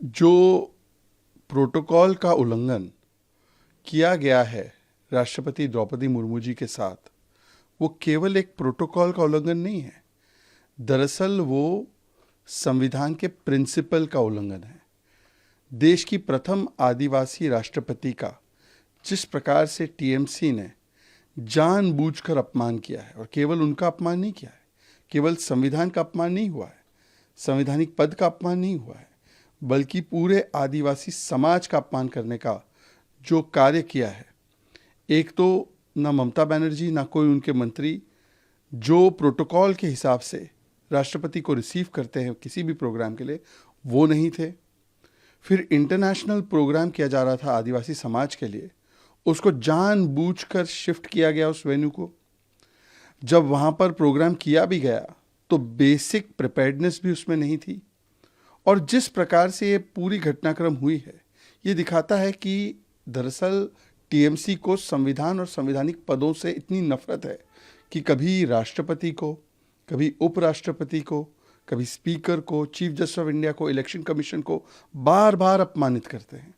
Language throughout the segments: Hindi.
जो प्रोटोकॉल का उल्लंघन किया गया है राष्ट्रपति द्रौपदी मुर्मू जी के साथ, वो केवल एक प्रोटोकॉल का उल्लंघन नहीं है। दरअसल वो संविधान के प्रिंसिपल का उल्लंघन है। देश की प्रथम आदिवासी राष्ट्रपति का जिस प्रकार से टीएमसी ने जानबूझकर अपमान किया है, और केवल उनका अपमान नहीं किया है, केवल संविधान का अपमान नहीं हुआ है, संवैधानिक पद का अपमान नहीं हुआ है, बल्कि पूरे आदिवासी समाज का अपमान करने का जो कार्य किया है। एक तो ना ममता बनर्जी ना कोई उनके मंत्री जो प्रोटोकॉल के हिसाब से राष्ट्रपति को रिसीव करते हैं किसी भी प्रोग्राम के लिए, वो नहीं थे। फिर इंटरनेशनल प्रोग्राम किया जा रहा था आदिवासी समाज के लिए, उसको जानबूझकर शिफ्ट किया गया उस वेन्यू को। जब वहाँ पर प्रोग्राम किया भी गया तो बेसिक प्रिपेयर्डनेस भी उसमें नहीं थी। और जिस प्रकार से ये पूरी घटनाक्रम हुई है, ये दिखाता है कि दरअसल टीएमसी को संविधान और संवैधानिक पदों से इतनी नफरत है कि कभी राष्ट्रपति को, कभी उपराष्ट्रपति को, कभी स्पीकर को, चीफ जस्टिस ऑफ इंडिया को, इलेक्शन कमीशन को बार बार अपमानित करते हैं।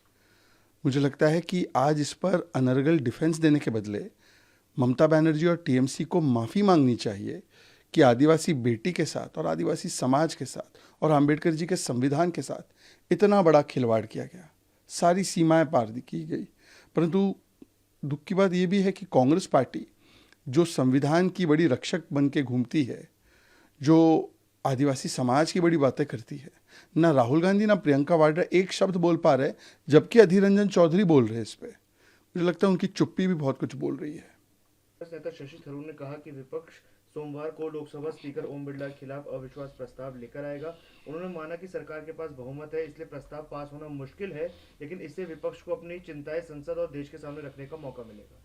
मुझे लगता है कि आज इस पर अनर्गल डिफेंस देने के बदले ममता बनर्जी और टीएमसी को माफ़ी मांगनी चाहिए कि आदिवासी बेटी के साथ और आदिवासी समाज के साथ और अंबेडकर जी के संविधान के साथ इतना बड़ा खिलवाड़ किया गया, सारी सीमाएं पार की गई। परंतु दुख की बात यह भी है कि कांग्रेस पार्टी जो संविधान की बड़ी रक्षक बन के घूमती है, जो आदिवासी समाज की बड़ी बातें करती है, ना राहुल गांधी ना प्रियंका वाड्रा एक शब्द बोल पा रहे, जबकि अधीर रंजन चौधरी बोल रहे हैं इस पे। मुझे लगता है उनकी चुप्पी भी बहुत कुछ बोल रही है। नेता शशि थरूर ने कहा कि विपक्ष सोमवार को लोकसभा स्पीकर ओम बिरला के खिलाफ अविश्वास प्रस्ताव लेकर आएगा। उन्होंने माना कि सरकार के पास बहुमत है, इसलिए प्रस्ताव पास होना मुश्किल है, लेकिन इससे विपक्ष को अपनी चिंताएं संसद और देश के सामने रखने का मौका मिलेगा।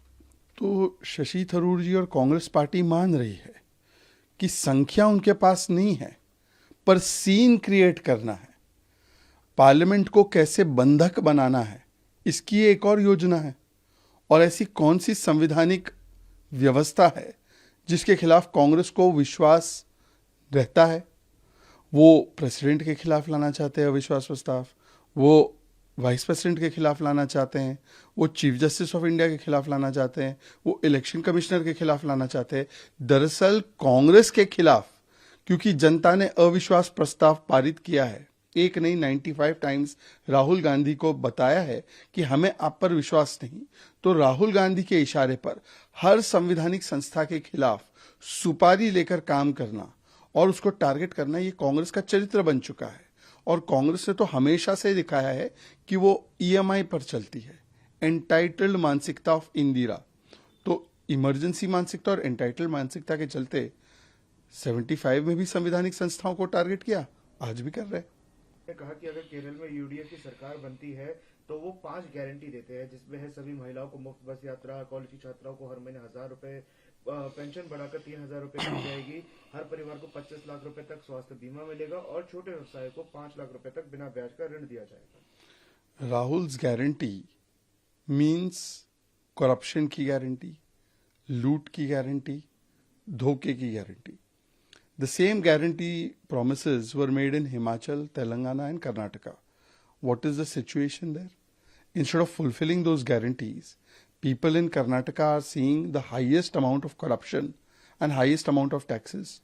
तो शशि थरूर जी और कांग्रेस पार्टी मान रही है कि संख्या उनके पास नहीं है, पर सीन क्रिएट करना है, पार्लियामेंट को कैसे बंधक बनाना है, इसकी एक और योजना है। और ऐसी कौन सी संवैधानिक व्यवस्था है जिसके खिलाफ कांग्रेस को विश्वास रहता है? वो प्रेसिडेंट के खिलाफ लाना चाहते हैं अविश्वास प्रस्ताव, वो वाइस प्रेसिडेंट के खिलाफ लाना चाहते हैं, वो चीफ जस्टिस ऑफ इंडिया के खिलाफ लाना चाहते हैं, वो इलेक्शन कमिश्नर के खिलाफ लाना चाहते हैं। दरअसल कांग्रेस के खिलाफ, क्योंकि जनता ने अविश्वास प्रस्ताव पारित किया है, एक नहीं 95 टाइम्स राहुल गांधी को बताया है कि हमें आप पर विश्वास नहीं, तो राहुल गांधी के इशारे पर हर संवैधानिक संस्था के खिलाफ सुपारी लेकर काम करना और उसको टारगेट करना, ये कांग्रेस का चरित्र बन चुका है। और कांग्रेस ने तो हमेशा से दिखाया है कि वो ईएमआई पर चलती है, एंटाइटल्ड मानसिकता ऑफ इंदिरा। तो इमरजेंसी मानसिकता और एंटाइटल्ड मानसिकता के चलते 75 में भी संवैधानिक संस्थाओं को टारगेट किया, आज भी कर रहे हैं। कहा कि अगर केरल में यूडीएफ की सरकार बनती है तो वो 5 गारंटी देते हैं, जिसमें है सभी महिलाओं को मुफ्त बस यात्रा, कॉलेज की छात्राओं को हर महीने 1000 रुपए, पेंशन बढ़ाकर 3000 रुपए दी जाएगी, हर परिवार को 25 लाख रुपए तक स्वास्थ्य बीमा मिलेगा और छोटे व्यवसाय को 5 लाख रुपए तक बिना ब्याज का ऋण दिया जाएगा। राहुल्स गारंटी मीन्स करप्शन की गारंटी, लूट की गारंटी, धोखे की guarantee. The same guarantee promises were made in Himachal, Telangana and Karnataka. What is the situation there? Instead of fulfilling those guarantees, people in Karnataka are seeing the highest amount of corruption and highest amount of taxes.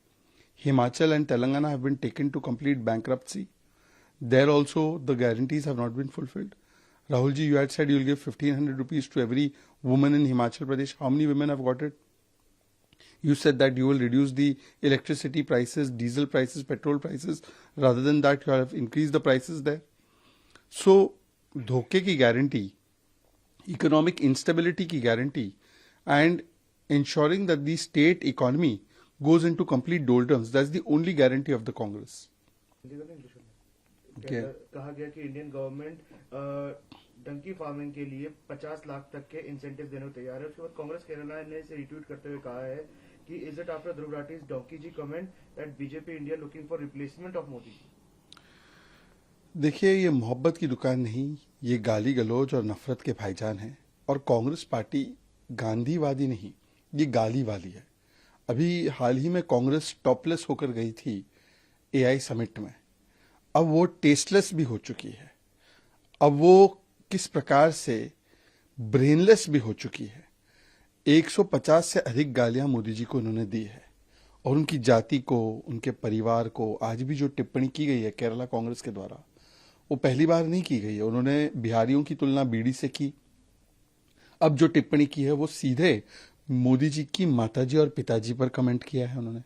Himachal and Telangana have been taken to complete bankruptcy. There also the guarantees have not been fulfilled. Rahul ji, you had said you will give 1500 rupees to every woman in Himachal Pradesh. How many women have got it? You said that you will reduce the electricity prices, diesel prices, petrol prices. Rather than that, you have increased the prices there. So, धोखे की guarantee, economic instability की guarantee, and ensuring that the state economy goes into complete doldrums, that's the only guarantee of the Congress. कहा गया कि इंडियन गवर्नमेंट डंकी फार्मिंग के लिए 50 लाख तक के इंसेंटिव देने को तैयार है। उसके बाद कांग्रेस केरला ने इसे रिट्वीट करते हुए कहा है कि is it after Dhruv Rathee's Dunki जी comment that BJP India looking for replacement of Modi ji. देखिए, ये मोहब्बत की दुकान नहीं, ये गाली गलौज और नफरत के भाईजान हैं। और कांग्रेस पार्टी गांधीवादी नहीं, ये गाली वाली है। अभी हाल ही में कांग्रेस टॉपलेस होकर गई थी एआई समिट में, अब वो टेस्टलेस भी हो चुकी है। अब वो किस प्रकार से ब्रेनलेस भी हो चुकी है। 150 से अधिक गालियां मोदी जी को उन्होंने दी है और उनकी जाति को, उनके परिवार को आज भी जो टिप्पणी की गई है केरला कांग्रेस के द्वारा, वो पहली बार नहीं की गई है। उन्होंने बिहारियों की तुलना बीड़ी से की। अब जो टिप्पणी की है वो सीधे मोदी जी की माताजी और पिताजी पर कमेंट किया है उन्होंने।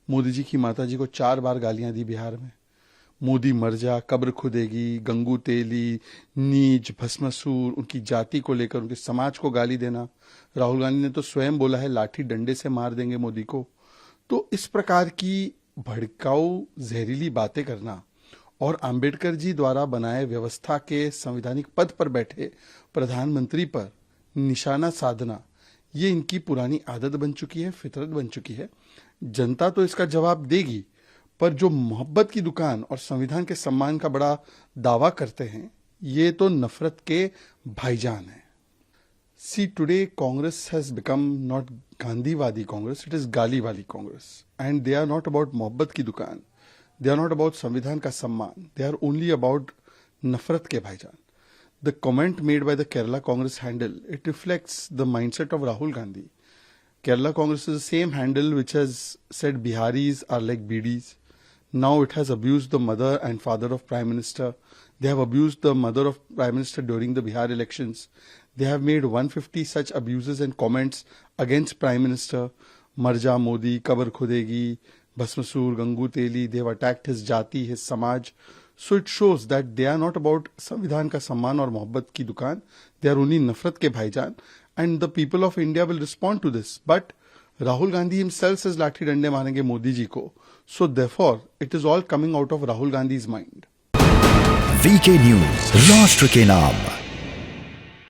मोदी जी की माताजी को 4 बार गालियां दी बिहार में। मोदी मर जा, कब्र खुदेगी, गंगू तेली, नीच, भस्मासुर, उनकी जाति को लेकर उनके समाज को गाली देना। राहुल गांधी ने तो स्वयं बोला है लाठी डंडे से मार देंगे मोदी को। तो इस प्रकार की भड़काऊ जहरीली बातें करना और अंबेडकर जी द्वारा बनाए व्यवस्था के संवैधानिक पद पर बैठे प्रधानमंत्री पर निशाना साधना, ये इनकी पुरानी आदत बन चुकी है, फितरत बन चुकी है। जनता तो इसका जवाब देगी, पर जो मोहब्बत की दुकान और संविधान के सम्मान का बड़ा दावा करते हैं, ये तो नफरत के भाईजान हैं। See, today Congress has become not Gandhiwadi Congress, it is Galiwali Congress. And they are not about मोहब्बत की दुकान, they are not about संविधान का सम्मान, they are only about नफरत के भाईजान. The comment made by the Kerala Congress handle, it reflects the mindset of Rahul Gandhi. Kerala Congress is the same handle which has said Biharis are like BDs. Now it has abused the mother and father of Prime Minister. They have abused the mother of Prime Minister during the Bihar elections. They have made 150 such abuses and comments against Prime Minister. Marja Modi, Kabar Khudegi, Bhasmasur, Gangu Teli. They have attacked his jati, his samaj. So it shows that they are not about Samvidhan ka samman or mohabbat ki dukan. They are only nafrat ke bhaijan. And the people of India will respond to this. But Rahul Gandhi himself says लाठी डंडे मारेंगे मोदी जी को. So therefore, it is all coming out of Rahul Gandhi's mind. VK News, राष्ट्र के नाम.